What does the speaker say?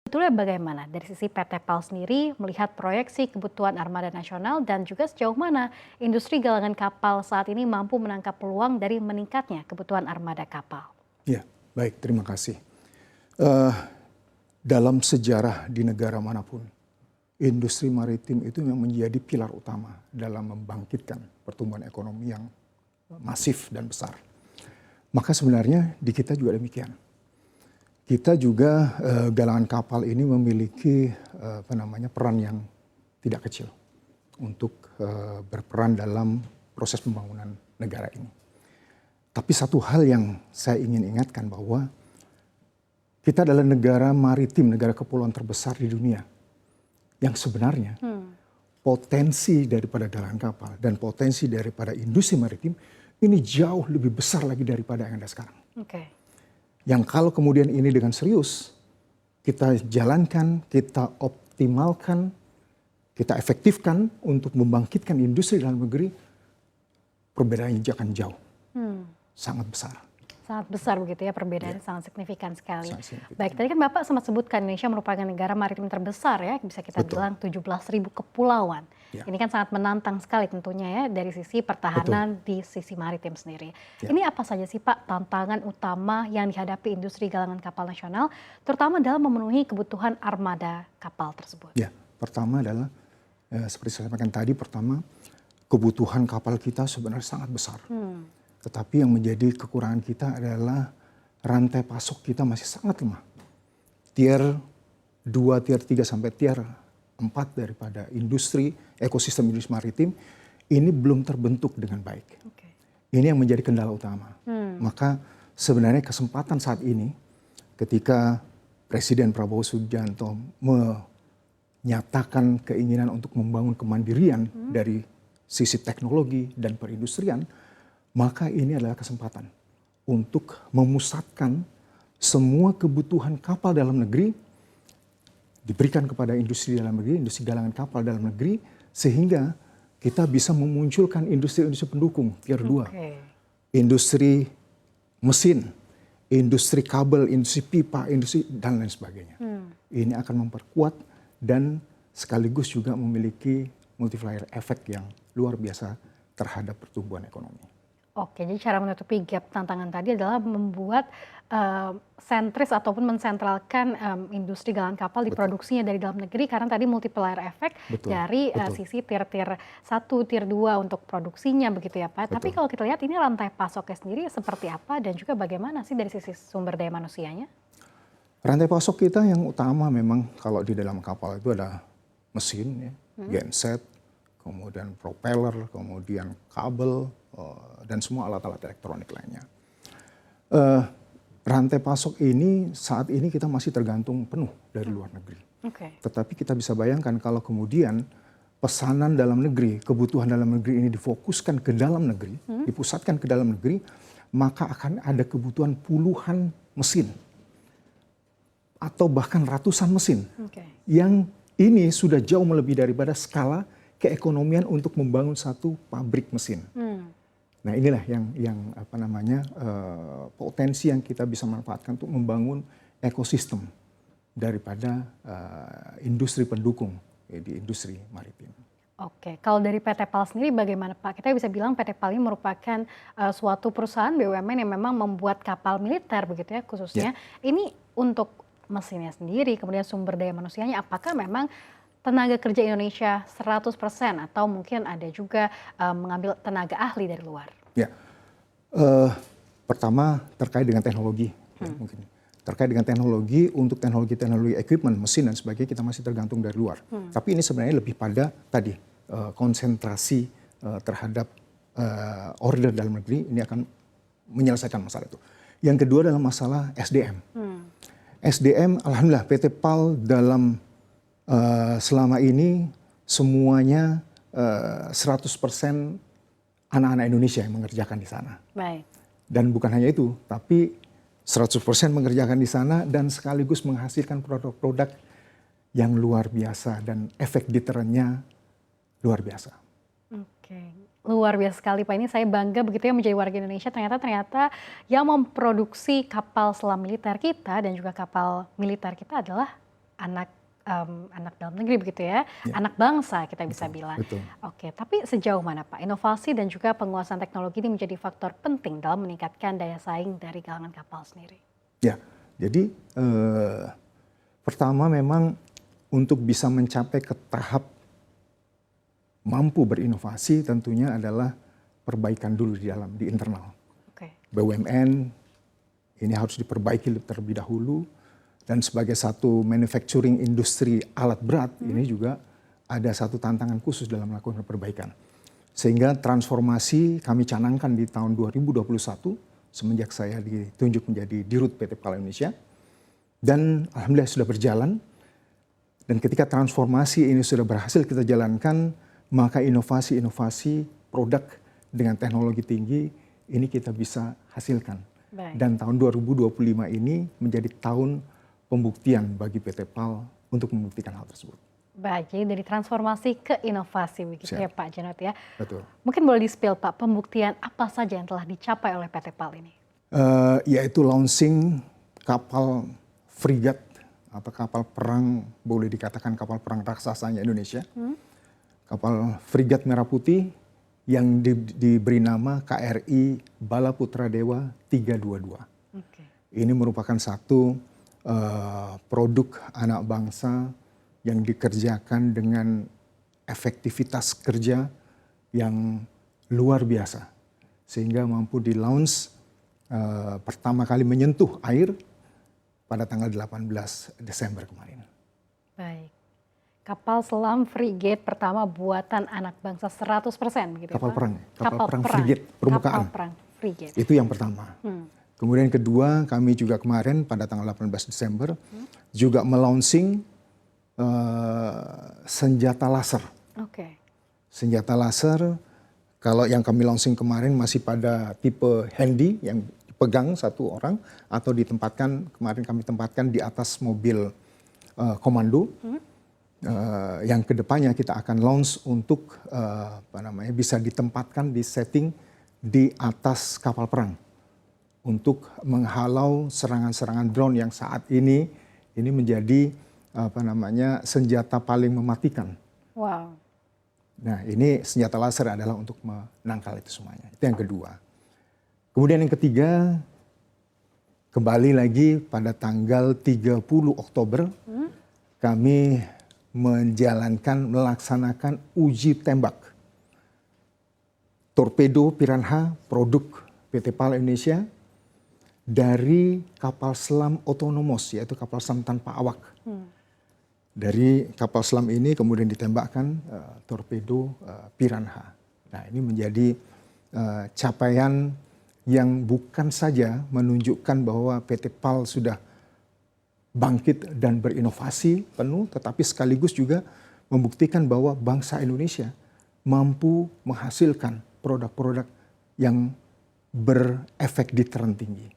Sebetulnya bagaimana dari sisi PT PAL sendiri melihat proyeksi kebutuhan armada nasional dan juga sejauh mana industri galangan kapal saat ini mampu menangkap peluang dari meningkatnya kebutuhan armada kapal? Ya, baik, terima kasih. Eh, dalam sejarah di negara manapun, industri maritim itu yang menjadi pilar utama dalam membangkitkan pertumbuhan ekonomi yang masif dan besar. Maka sebenarnya di kita juga demikian. Kita juga galangan kapal ini memiliki peran yang tidak kecil untuk berperan dalam proses pembangunan negara ini. Tapi satu hal yang saya ingin ingatkan bahwa kita adalah negara maritim, negara kepulauan terbesar di dunia yang sebenarnya potensi daripada galangan kapal dan potensi daripada industri maritim ini jauh lebih besar lagi daripada yang ada sekarang. Oke. Yang kalau kemudian ini dengan serius kita jalankan, kita optimalkan, kita efektifkan untuk membangkitkan industri dalam negeri, perbedaannya akan jauh, sangat besar. Sangat besar begitu ya perbedaannya, sangat signifikan sekali. Sangat signifikan. Baik, tadi kan Bapak sempat sebutkan Indonesia merupakan negara maritim terbesar ya, bisa kita bilang 17.000 kepulauan. Ya. Ini kan sangat menantang sekali tentunya ya dari sisi pertahanan di sisi maritim sendiri. Ya. Ini apa saja sih Pak tantangan utama yang dihadapi industri galangan kapal nasional, terutama dalam memenuhi kebutuhan armada kapal tersebut? Ya, pertama adalah seperti saya sampaikan tadi, pertama kebutuhan kapal kita sebenarnya sangat besar. Tetapi yang menjadi kekurangan kita adalah rantai pasok kita masih sangat lemah. Tier 2, tier 3 sampai tier 4 daripada industri, ekosistem industri maritim ini belum terbentuk dengan baik. Oke. Ini yang menjadi kendala utama. Maka sebenarnya kesempatan saat ini ketika Presiden Prabowo Subianto menyatakan keinginan untuk membangun kemandirian dari sisi teknologi dan perindustrian, maka ini adalah kesempatan untuk memusatkan semua kebutuhan kapal dalam negeri diberikan kepada industri dalam negeri, industri galangan kapal dalam negeri, sehingga kita bisa memunculkan industri-industri pendukung tier 2. Industri mesin, industri kabel, industri pipa, industri dan lain sebagainya. Ini akan memperkuat dan sekaligus juga memiliki multiplier effect yang luar biasa terhadap pertumbuhan ekonomi. Oke, jadi cara menutupi gap tantangan tadi adalah membuat sentris ataupun mensentralkan industri galangan kapal di produksinya dari dalam negeri karena tadi multiplier effect dari sisi tier 1, tier 2 untuk produksinya begitu ya Pak. Tapi kalau kita lihat ini rantai pasoknya sendiri seperti apa dan juga bagaimana sih dari sisi sumber daya manusianya? Rantai pasok kita yang utama memang kalau di dalam kapal itu ada mesin, ya, genset, kemudian propeller, kemudian kabel, dan semua alat-alat elektronik lainnya. Rantai pasok ini saat ini kita masih tergantung penuh dari luar negeri. Tetapi kita bisa bayangkan kalau kemudian pesanan dalam negeri, kebutuhan dalam negeri ini difokuskan ke dalam negeri, dipusatkan ke dalam negeri, maka akan ada kebutuhan puluhan mesin atau bahkan ratusan mesin yang ini sudah jauh melebihi daripada skala keekonomian untuk membangun satu pabrik mesin. Nah inilah yang apa namanya potensi yang kita bisa manfaatkan untuk membangun ekosistem daripada industri pendukung di industri maritim. Oke, kalau dari PT PAL sendiri bagaimana Pak? Kita bisa bilang PT PAL ini merupakan suatu perusahaan BUMN yang memang membuat kapal militer begitu ya khususnya. Ini untuk mesinnya sendiri, kemudian sumber daya manusianya, apakah memang tenaga kerja Indonesia 100% atau mungkin ada juga mengambil tenaga ahli dari luar? Ya, pertama terkait dengan teknologi, ya, mungkin terkait dengan teknologi untuk teknologi equipment, mesin dan sebagainya kita masih tergantung dari luar. Tapi ini sebenarnya lebih pada tadi konsentrasi terhadap order dalam negeri ini akan menyelesaikan masalah itu. Yang kedua adalah masalah SDM. SDM, alhamdulillah PT PAL dalam selama ini semuanya 100% anak-anak Indonesia yang mengerjakan di sana. Baik. Dan bukan hanya itu, tapi 100% mengerjakan di sana dan sekaligus menghasilkan produk-produk yang luar biasa dan efek deterennya luar biasa. Oke, luar biasa sekali Pak. Ini saya bangga begitu ya menjadi warga Indonesia. Ternyata yang memproduksi kapal selam militer kita dan juga kapal militer kita adalah anak dalam negeri begitu ya, anak bangsa kita bisa bilang. Betul. Oke, tapi sejauh mana Pak inovasi dan juga penguasaan teknologi ini menjadi faktor penting dalam meningkatkan daya saing dari galangan kapal sendiri? Ya, jadi pertama memang untuk bisa mencapai ke tahap mampu berinovasi tentunya adalah perbaikan dulu di internal. Oke. BUMN ini harus diperbaiki terlebih dahulu. Dan sebagai satu manufacturing industri alat berat, ini juga ada satu tantangan khusus dalam melakukan perbaikan. Sehingga transformasi kami canangkan di tahun 2021, semenjak saya ditunjuk menjadi Dirut PT PAL Indonesia. Dan alhamdulillah sudah berjalan. Dan ketika transformasi ini sudah berhasil kita jalankan, maka inovasi-inovasi produk dengan teknologi tinggi, ini kita bisa hasilkan. Baik. Dan tahun 2025 ini menjadi tahun pembuktian bagi PT PAL untuk membuktikan hal tersebut. Baik, jadi dari transformasi ke inovasi begitu ya Pak Janot ya. Betul. Mungkin boleh di-spill Pak, pembuktian apa saja yang telah dicapai oleh PT PAL ini? Yaitu launching kapal frigat atau kapal perang, boleh dikatakan kapal perang raksasanya Indonesia. Kapal frigat Merah Putih yang diberi nama KRI Bala Putra Dewa 322. Okay. Ini merupakan satu produk anak bangsa yang dikerjakan dengan efektivitas kerja yang luar biasa. Sehingga mampu di-launch pertama kali menyentuh air pada tanggal 18 Desember kemarin. Baik. Kapal selam frigate pertama buatan anak bangsa 100% begitu kapal ya Pak? Perang. Kapal perang frigate permukaan. Kapal perang frigate. Itu yang pertama. Kemudian kedua, kami juga kemarin pada tanggal 18 Desember juga melaunching senjata laser. Oke. Senjata laser, kalau yang kami launching kemarin masih pada tipe handy yang dipegang satu orang atau ditempatkan, kemarin kami tempatkan di atas mobil komando. Yang kedepannya kita akan launch untuk bisa ditempatkan di setting di atas kapal perang. Untuk menghalau serangan-serangan drone yang saat ini menjadi senjata paling mematikan. Wow. Nah, ini senjata laser adalah untuk menangkal itu semuanya. Itu yang kedua. Kemudian yang ketiga, kembali lagi pada tanggal 30 Oktober kami melaksanakan uji tembak torpedo Piranha produk PT PAL Indonesia dari kapal selam otonomos, yaitu kapal selam tanpa awak. Dari kapal selam ini kemudian ditembakkan torpedo Piranha. Nah, ini menjadi capaian yang bukan saja menunjukkan bahwa PT PAL sudah bangkit dan berinovasi penuh, tetapi sekaligus juga membuktikan bahwa bangsa Indonesia mampu menghasilkan produk-produk yang berefek deteran tinggi.